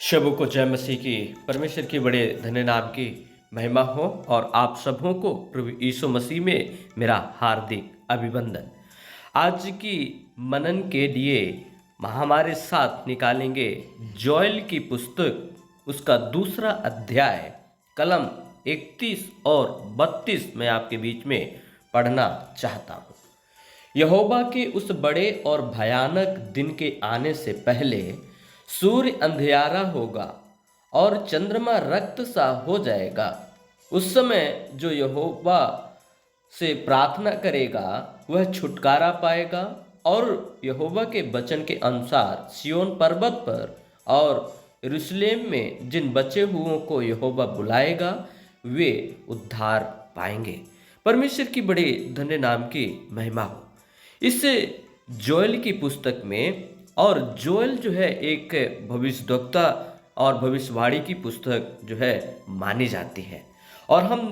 शबों को जय मसीह की परमेश्वर के बड़े धन्य नाम की महिमा हो और आप सबों को प्रभु यीशु मसीह में मेरा हार्दिक अभिवंदन। आज की मनन के लिए हमारे साथ निकालेंगे जोएल की पुस्तक उसका दूसरा अध्याय कलम 31 और 32 मैं आपके बीच में पढ़ना चाहता हूँ। यहोवा के उस बड़े और भयानक दिन के आने से पहले सूर्य अंधियारा होगा और चंद्रमा रक्त सा हो जाएगा। उस समय जो यहोवा से प्रार्थना करेगा वह छुटकारा पाएगा और यहोवा के वचन के अनुसार सिय्योन पर्वत पर और यरूशलेम में जिन बचे हुओं को यहोवा बुलाएगा वे उद्धार पाएंगे। परमेश्वर की बड़े धन्य नाम की महिमा हो। इस जोएल की पुस्तक में, और जोएल जो है एक भविष्यद्वक्ता और भविष्यवाणी की पुस्तक जो है मानी जाती है। और हम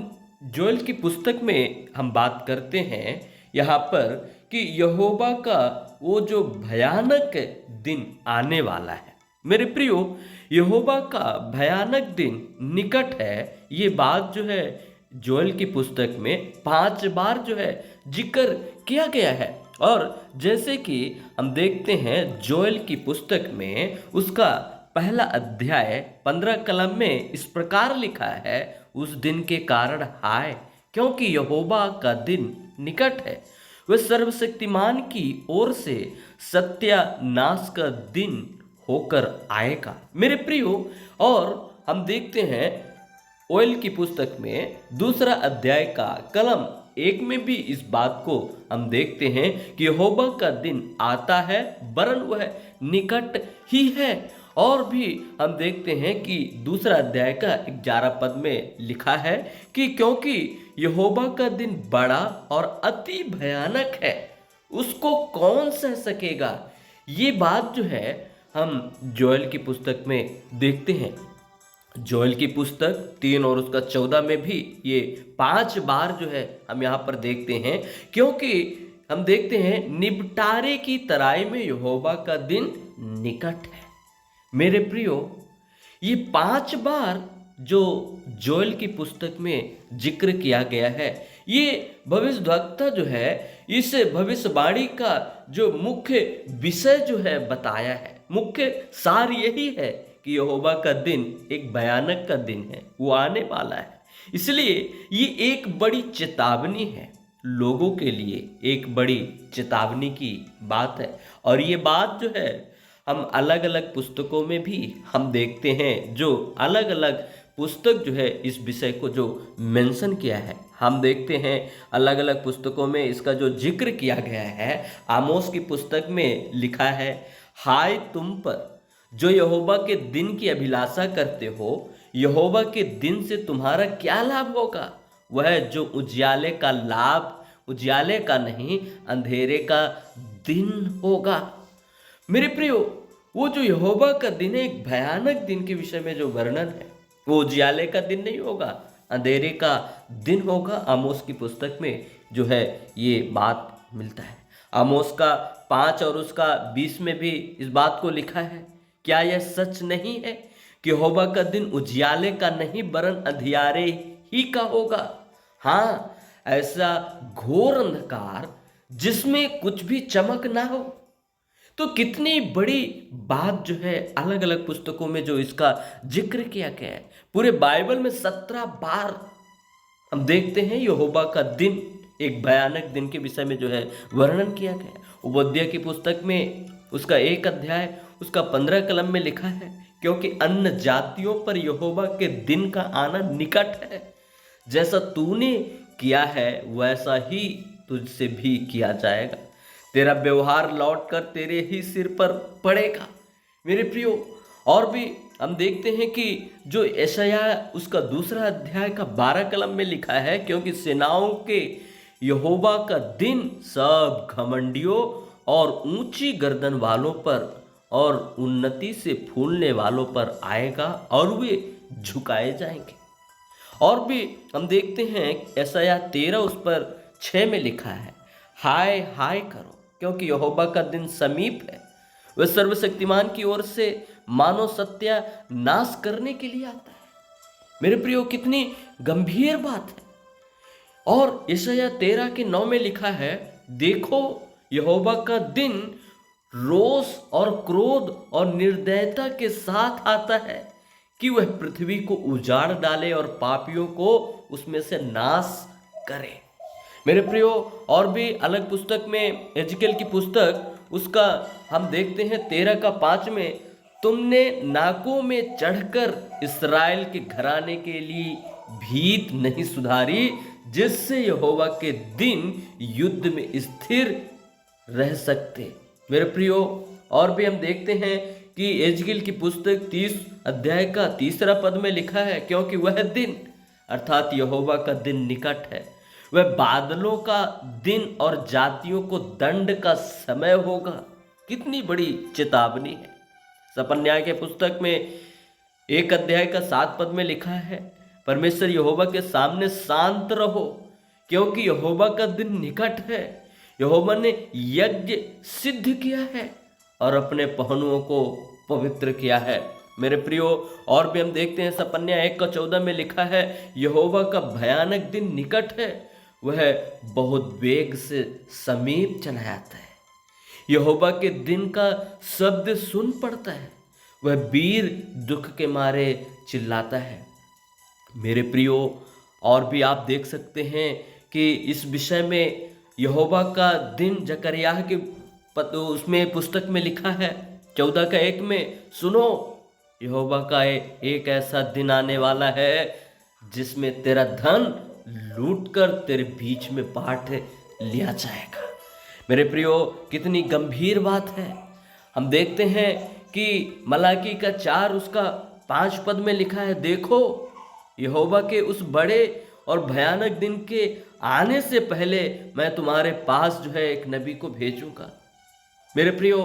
जोएल की पुस्तक में हम बात करते हैं यहाँ पर कि यहोवा का वो जो भयानक दिन आने वाला है। मेरे प्रियो, यहोवा का भयानक दिन निकट है। ये बात जो है जोएल की पुस्तक में 5 बार जो है जिक्र किया गया है। और जैसे कि हम देखते हैं जोएल की पुस्तक में उसका पहला अध्याय 15 कलम में इस प्रकार लिखा है, उस दिन के कारण हाय, क्योंकि यहोवा का दिन निकट है, वह सर्वशक्तिमान की ओर से सत्यानाश का दिन होकर आएगा। मेरे प्रियो, और हम देखते हैं जोएल की पुस्तक में दूसरा अध्याय का कलम 1 में भी इस बात को हम देखते हैं कि यहोवा का दिन आता है वरन वह निकट ही है। और भी हम देखते हैं कि दूसरा अध्याय का 11 पद में लिखा है कि क्योंकि यहोवा का दिन बड़ा और अति भयानक है, उसको कौन सह सकेगा। ये बात जो है हम जोएल की पुस्तक में देखते हैं। जोएल की पुस्तक 3 और उसका 14 में भी ये 5 बार जो है हम यहाँ पर देखते हैं, क्योंकि हम देखते हैं निबटारे की तराई में यहोवा का दिन निकट है। मेरे प्रियो, ये 5 बार जो जोएल की पुस्तक में जिक्र किया गया है, ये भविष्यद्वक्ता जो है इस भविष्यवाणी का जो मुख्य विषय जो है बताया है। मुख्य सार यही है कि यहोवा का दिन एक भयानक का दिन है, वो आने वाला है। इसलिए ये एक बड़ी चेतावनी है, लोगों के लिए एक बड़ी चेतावनी की बात है। और ये बात जो है हम अलग अलग पुस्तकों में भी हम देखते हैं, जो अलग अलग पुस्तक जो है इस विषय को जो मेंशन किया है। हम देखते हैं अलग अलग पुस्तकों में इसका जो जिक्र किया गया है। आमोस की पुस्तक में लिखा है, हाय तुम पर जो यहोवा के दिन की अभिलाषा करते हो, यहोवा के दिन से तुम्हारा क्या लाभ होगा। वह जो उजियाले का लाभ, उजियाले का नहीं अंधेरे का दिन होगा। मेरे प्रियो, वो जो यहोवा का दिन है, एक भयानक दिन के विषय में जो वर्णन है, वो उजियाले का दिन नहीं होगा, अंधेरे का दिन होगा। आमोस की पुस्तक में जो है ये बात मिलता है। आमोस का 5 और उसका 20 में भी इस बात को लिखा है। क्या यह सच नहीं है कि यहोवा का दिन उजियाले का नहीं वरन अंधियारे ही का होगा। हाँ, ऐसा घोर अंधकार जिसमें कुछ भी चमक ना हो। तो कितनी बड़ी बात जो है अलग अलग पुस्तकों में जो इसका जिक्र किया गया है। पूरे बाइबल में 17 बार हम देखते हैं यहोवा का दिन, एक भयानक दिन के विषय में जो है वर्णन किया गया। उपदेश की पुस्तक में उसका 1 अध्याय उसका 15 कलम में लिखा है, क्योंकि अन्य जातियों पर यहोवा के दिन का आना निकट है, जैसा तूने किया है वैसा ही तुझसे भी किया जाएगा, तेरा व्यवहार लौटकर तेरे ही सिर पर पड़ेगा। मेरे प्रियो, और भी हम देखते हैं कि जो यशायाह उसका दूसरा अध्याय का 12 कलम में लिखा है, क्योंकि सेनाओं के यहोवा का दिन सब घमंडियों और ऊंची गर्दन वालों पर और उन्नति से फूलने वालों पर आएगा और वे झुकाए जाएंगे। और भी हम देखते हैं यशायाह 13 उस पर 6 में लिखा है, हाय हाय करो, क्योंकि यहोवा का दिन समीप है, वह सर्वशक्तिमान की ओर से मानव सत्यानाश करने के लिए आता है। मेरे प्रियो, कितनी गंभीर बात है। और यशायाह 13:9 में लिखा है, देखो यहोवा का दिन रोष और क्रोध और निर्दयता के साथ आता है कि वह पृथ्वी को उजाड़ डाले और पापियों को उसमें से नाश करे। मेरे प्रियो, और भी अलग पुस्तक में, एजकेल की पुस्तक, उसका हम देखते हैं 13:5 में, तुमने नाकों में चढ़कर इस्राएल के घराने के लिए भीत नहीं सुधारी, जिससे यहोवा के दिन युद्ध में स्थिर रह सकते। मेरे प्रियो, और भी हम देखते हैं कि एजकेल की पुस्तक 30 अध्याय का 3 पद में लिखा है, क्योंकि वह दिन अर्थात यहोवा का दिन निकट है, वह बादलों का दिन और जातियों को दंड का समय होगा। कितनी बड़ी चेतावनी है। सपन्याय के पुस्तक में 1 अध्याय का 7 पद में लिखा है, परमेश्वर यहोवा के सामने शांत रहो, क्योंकि यहोवा का दिन निकट है। यहोवा ने यज्ञ सिद्ध किया है और अपने पहनुओं को पवित्र किया है। मेरे प्रियो, और भी हम देखते हैं सपन्या 1:14 में लिखा है, यहोवा का भयानक दिन निकट है, वह बहुत वेग से समीप चला आता है। यहोवा के दिन का शब्द सुन पड़ता है, वह वीर दुख के मारे चिल्लाता है। मेरे प्रियो, और भी आप देख सकते हैं कि इस विषय में यहोवा का दिन जकरयाह के उसमें पुस्तक में लिखा है 14:1 में, सुनो यहोवा का एक ऐसा दिन आने वाला है जिसमें तेरा धन लूटकर तेरे बीच में बांट लिया जाएगा। मेरे प्रियो, कितनी गंभीर बात है। हम देखते हैं कि मलाकी का 4 उसका 5 पद में लिखा है, देखो यहोवा के उस बड़े और भयानक दिन के आने से पहले मैं तुम्हारे पास एक नबी को भेजूंगा। मेरे प्रियो,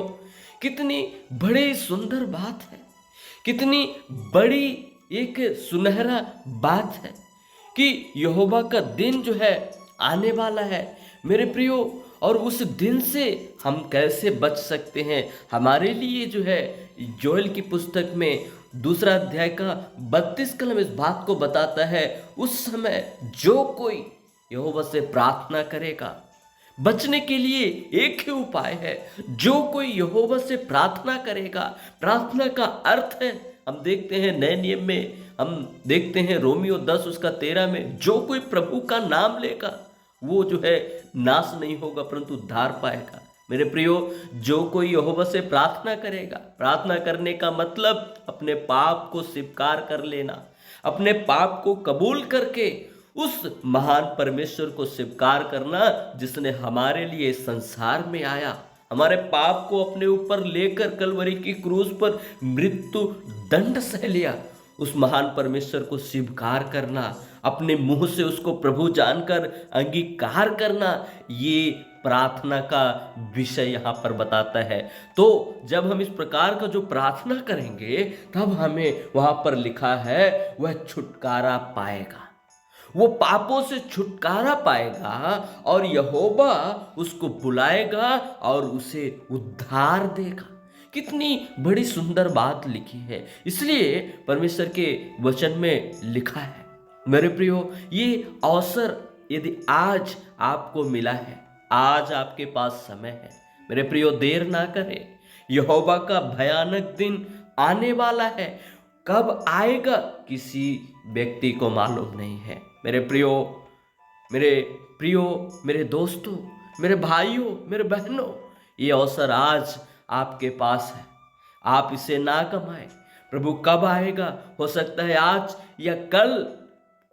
कितनी बड़ी सुंदर बात है, कितनी बड़ी एक सुनहरा बात है कि यहोवा का दिन आने वाला है। मेरे प्रियो, और उस दिन से हम कैसे बच सकते हैं? हमारे लिए जोएल की पुस्तक में 2 अध्याय का 32 कलम इस बात को बताता है, उस समय जो कोई यहोवा से प्रार्थना करेगा, बचने के लिए एक ही उपाय है, जो कोई यहोवा से प्रार्थना करेगा। प्रार्थना का अर्थ है, हम देखते हैं नए नियम में, हम देखते हैं रोमियो 10 उसका 13 में, जो कोई प्रभु का नाम लेगा वो नाश नहीं होगा परंतु उद्धार पाएगा। मेरे प्रियो, जो कोई यहोवा से प्रार्थना करेगा, प्रार्थना करने का मतलब अपने पाप को स्वीकार कर लेना, अपने पाप को कबूल करके उस महान परमेश्वर को स्वीकार करना जिसने हमारे लिए संसार में आया, हमारे पाप को अपने ऊपर लेकर कलवरी की क्रूस पर मृत्यु दंड सह लिया। उस महान परमेश्वर को स्वीकार करना, अपने मुंह से उसको प्रभु जानकर अंगीकार करना, ये प्रार्थना का विषय यहाँ पर बताता है। तो जब हम इस प्रकार का जो प्रार्थना करेंगे तब हमें वहाँ पर लिखा है वह छुटकारा पाएगा, वो पापों से छुटकारा पाएगा और यहोवा उसको बुलाएगा और उसे उद्धार देगा। कितनी बड़ी सुंदर बात लिखी है, इसलिए परमेश्वर के वचन में लिखा है। मेरे प्रियो, ये अवसर यदि आज आपको मिला है, आज आपके पास समय है, मेरे प्रियो देर ना करें। यहोवा का भयानक दिन आने वाला है, कब आएगा किसी व्यक्ति को मालूम नहीं है। मेरे प्रियो, मेरे दोस्तों, मेरे भाइयों, मेरे बहनों, ये अवसर आज आपके पास है, आप इसे ना कमाएं। प्रभु कब आएगा, हो सकता है आज या कल,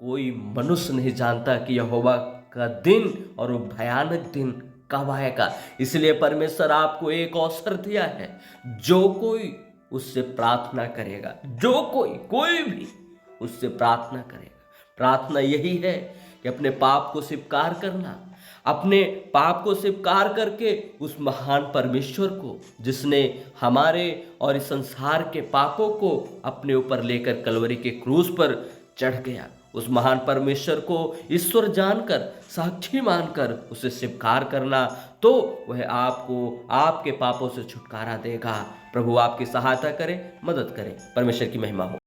कोई मनुष्य नहीं जानता कि यहोवा का दिन और वो भयानक दिन कब आएगा। इसलिए परमेश्वर आपको एक अवसर दिया है, जो कोई उससे प्रार्थना करेगा, जो कोई भी उससे प्रार्थना करेगा। प्रार्थना यही है कि अपने पाप को स्वीकार करना, अपने पाप को स्वीकार करके उस महान परमेश्वर को, जिसने हमारे और इस संसार के पापों को अपने ऊपर लेकर कलवरी के क्रूस पर चढ़ गया, उस महान परमेश्वर को ईश्वर जानकर, साक्षी मानकर उसे स्वीकार करना, तो वह आपको आपके पापों से छुटकारा देगा। प्रभु आपकी सहायता करे, मदद करे। परमेश्वर की महिमा हो।